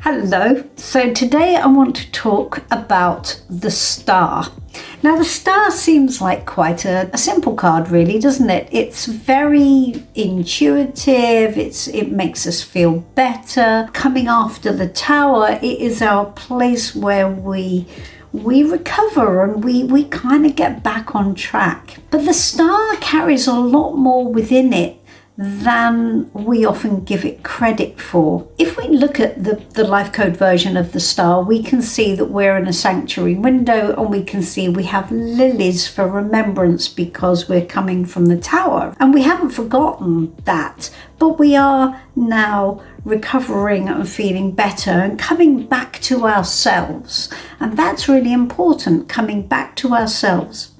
Hello, so today I want to talk about the star. Now the star seems like quite a simple card really, doesn't it? It's very intuitive, it makes us feel better. Coming after the tower, it is our place where we recover and we kind of get back on track. But the star carries a lot more within it than we often give it credit for. If we look at the life code version of the star, we can see that we're in a sanctuary window, and we can see we have lilies for remembrance because we're coming from the tower. And we haven't forgotten that, but we are now recovering and feeling better and coming back to ourselves. And that's really important, coming back to ourselves.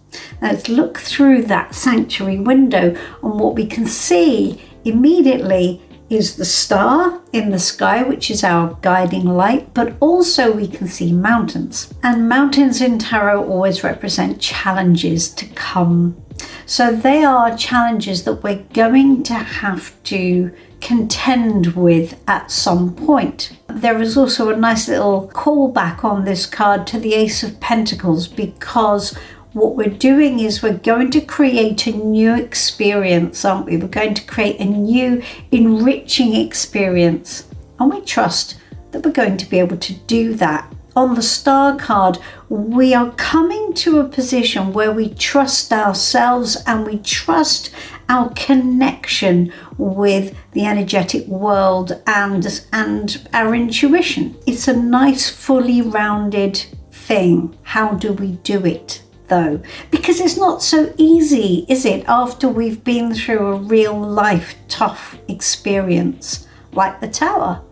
Let's look through that sanctuary window, and what we can see immediately is the star in the sky, which is our guiding light, but also we can see mountains. And mountains in tarot always represent challenges to come. So they are challenges that we're going to have to contend with at some point. There is also a nice little callback on this card to the Ace of Pentacles, because what we're doing is we're going to create a new experience, aren't we? We're going to create a new enriching experience. And we trust that we're going to be able to do that. On the star card, we are coming to a position where we trust ourselves and we trust our connection with the energetic world and our intuition. It's a nice, fully rounded thing. How do we do it, though? Because it's not so easy, is it, after we've been through a real life tough experience like the tower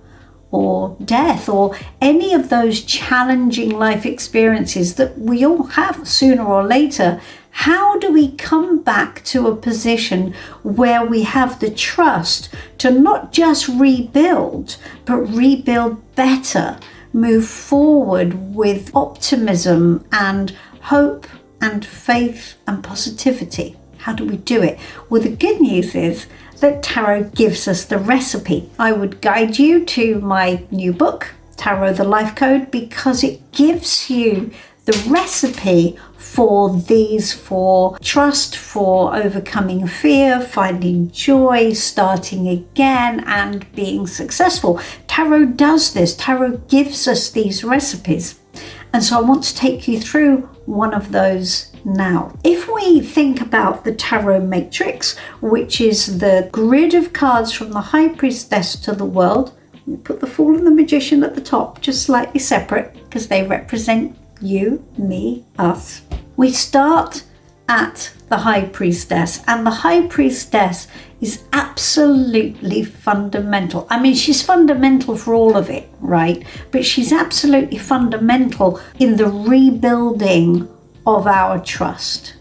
or death or any of those challenging life experiences that we all have sooner or later. How do we come back to a position where we have the trust to not just rebuild, but rebuild better, move forward with optimism and hope and faith and positivity? How do we do it? Well, the good news is that tarot gives us the recipe. I would guide you to my new book, Tarot the Life Code, because it gives you the recipe for these four: trust, for overcoming fear, finding joy, starting again, and being successful. Tarot does this. Tarot gives us these recipes. And so I want to take you through one of those now. If we think about the tarot matrix, which is the grid of cards from the High Priestess to the World, we put the Fool and the Magician at the top, just slightly separate because they represent you, me, us. We start at the High Priestess, and the High Priestess is absolutely fundamental. I mean, she's fundamental for all of it, right? But she's absolutely fundamental in the rebuilding of our trust.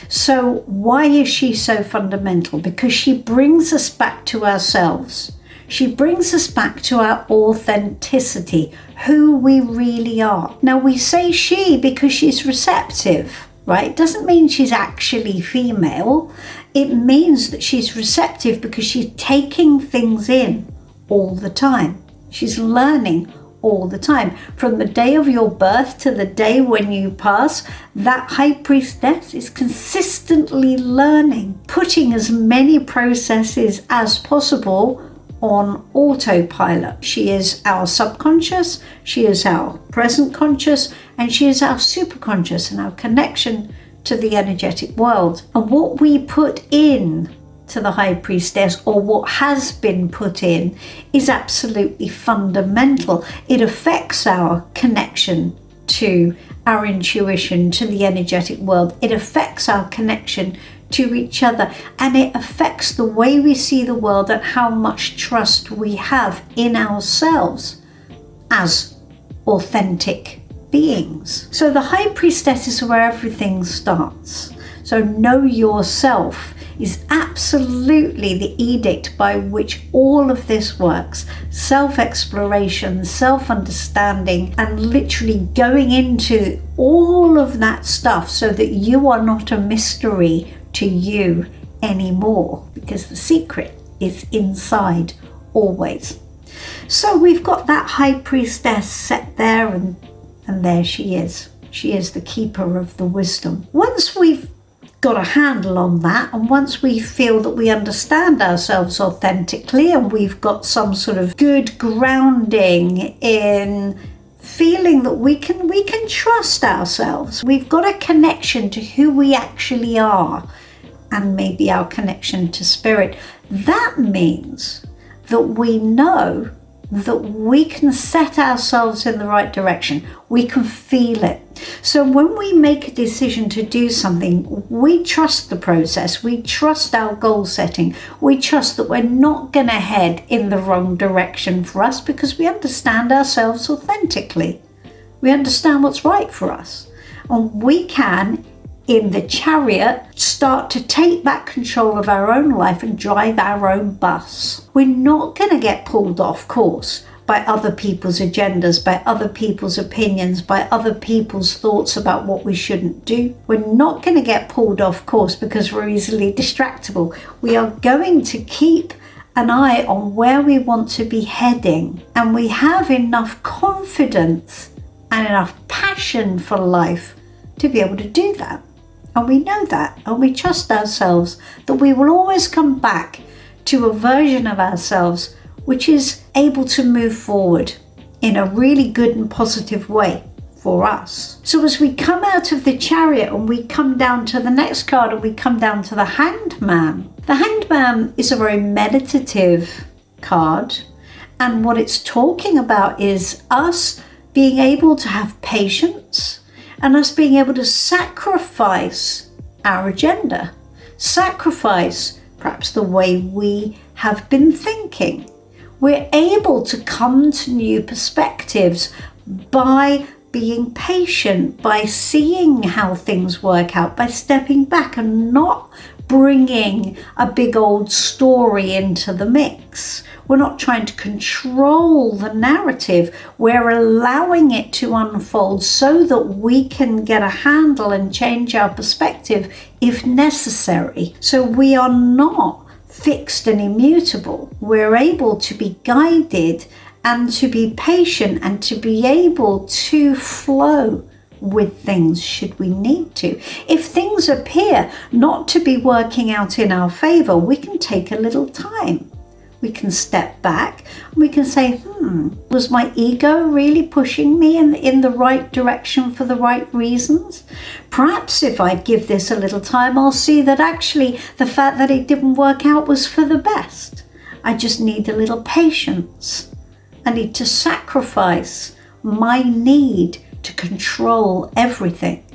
So why is she so fundamental? Because she brings us back to ourselves. She brings us back to our authenticity, who we really are. Now, we say she because she's receptive, right? It doesn't mean she's actually female. It means that she's receptive because she's taking things in all the time. She's learning all the time. From the day of your birth to the day when you pass, that High Priestess is consistently learning, putting as many processes as possible on autopilot. She is our subconscious, she is our present conscious, and she is our superconscious and our connection to the energetic world. And what we put in to the High Priestess, or what has been put in, is absolutely fundamental. It affects our connection to our intuition, to the energetic world. It affects our connection to each other, and it affects the way we see the world and how much trust we have in ourselves as authentic beings. So the High Priestess is where everything starts. So know yourself is absolutely the edict by which all of this works. Self-exploration, self-understanding, and literally going into all of that stuff so that you are not a mystery to you anymore, because the secret is inside always. So we've got that high priestess set there, and there she is. She is the keeper of the wisdom. Once we've got a handle on that, and once we feel that we understand ourselves authentically, and we've got some sort of good grounding in feeling that we can trust ourselves, we've got a connection to who we actually are, and maybe our connection to spirit, that means that we know that we can set ourselves in the right direction. We can feel it. So when we make a decision to do something, we trust the process. We trust our goal setting. We trust that we're not going to head in the wrong direction for us, because we understand ourselves authentically. We understand what's right for us. And we can, in the chariot, start to take back control of our own life and drive our own bus. We're not going to get pulled off course by other people's agendas, by other people's opinions, by other people's thoughts about what we shouldn't do. We're not going to get pulled off course because we're easily distractible. We are going to keep an eye on where we want to be heading, and we have enough confidence and enough passion for life to be able to do that. And we know that, and we trust ourselves that we will always come back to a version of ourselves which is able to move forward in a really good and positive way for us. So as we come out of the chariot and we come down to the next card, and we come down to the Hanged Man. The Hanged Man is a very meditative card, and what it's talking about is us being able to have patience, and us being able to sacrifice our agenda, sacrifice perhaps the way we have been thinking. We're able to come to new perspectives by being patient, by seeing how things work out, by stepping back and not bringing a big old story into the mix. We're not trying to control the narrative. We're allowing it to unfold so that we can get a handle and change our perspective if necessary. So we are not fixed and immutable. We're able to be guided and to be patient and to be able to flow with things should we need to. If things appear not to be working out in our favor, we can take a little time. We can step back and we can say, was my ego really pushing me in the right direction for the right reasons? Perhaps if I give this a little time, I'll see that actually the fact that it didn't work out was for the best. I just need a little patience. I need to sacrifice my need to control everything.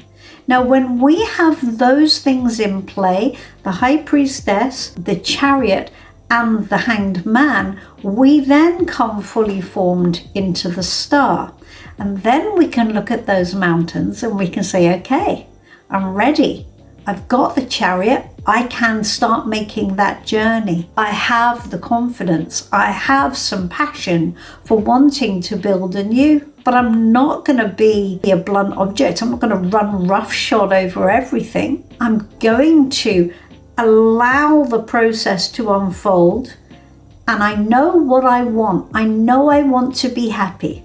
Now, when we have those things in play, the High Priestess, the Chariot, and the Hanged Man, we then come fully formed into the Star. And then we can look at those mountains and we can say, okay, I'm ready. I've got the chariot. I can start making that journey. I have the confidence. I have some passion for wanting to build anew, but I'm not going to be a blunt object. I'm not going to run roughshod over everything. I'm going to allow the process to unfold, and I know what I want. I know I want to be happy.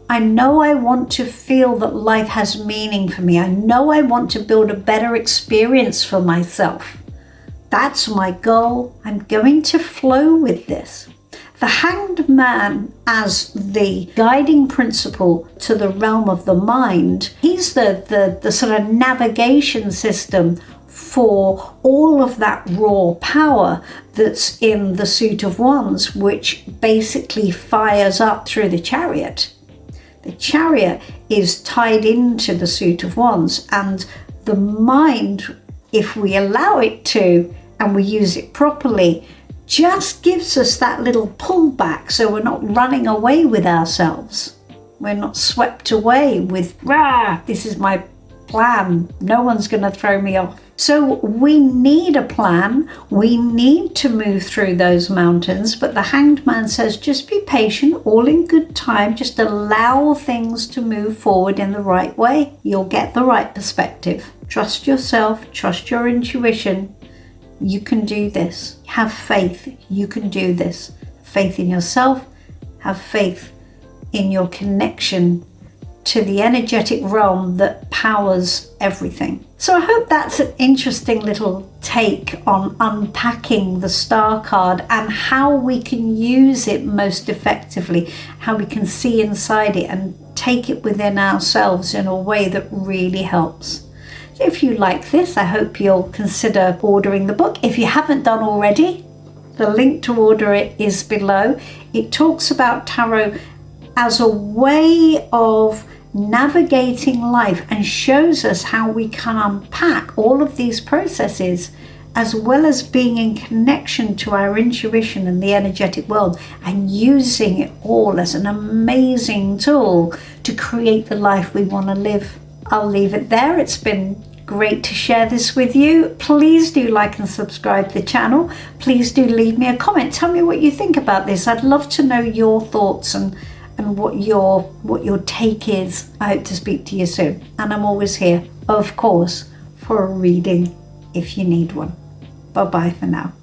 I know I want to feel that life has meaning for me. I know I want to build a better experience for myself. That's my goal. I'm going to flow with this. The Hanged Man, as the guiding principle to the realm of the mind, he's the sort of navigation system for all of that raw power that's in the suit of wands, which basically fires up through the chariot. The chariot is tied into the suit of wands, and the mind, if we allow it to and we use it properly, just gives us that little pullback so we're not running away with ourselves. We're not swept away with, this is my plan, no one's going to throw me off. So we need a plan. We need to move through those mountains. But the Hanged Man says, just be patient, all in good time. Just allow things to move forward in the right way. You'll get the right perspective. Trust yourself, trust your intuition. You can do this. Have faith. You can do this. Faith in yourself. have faith in your connection to the energetic realm that powers everything. So I hope that's an interesting little take on unpacking the star card and how we can use it most effectively, how we can see inside it and take it within ourselves in a way that really helps. So if you like this, I hope you'll consider ordering the book. If you haven't done already, the link to order it is below. It talks about tarot as a way of navigating life and shows us how we can unpack all of these processes, as well as being in connection to our intuition and the energetic world, and using it all as an amazing tool to create the life we want to live. I'll leave it there. It's been great to share this with you. Please do like and subscribe to the channel. Please do leave me a comment. Tell me what you think about this. I'd love to know your thoughts and what your take is. I hope to speak to you soon. And I'm always here, of course, for a reading if you need one. Bye-bye for now.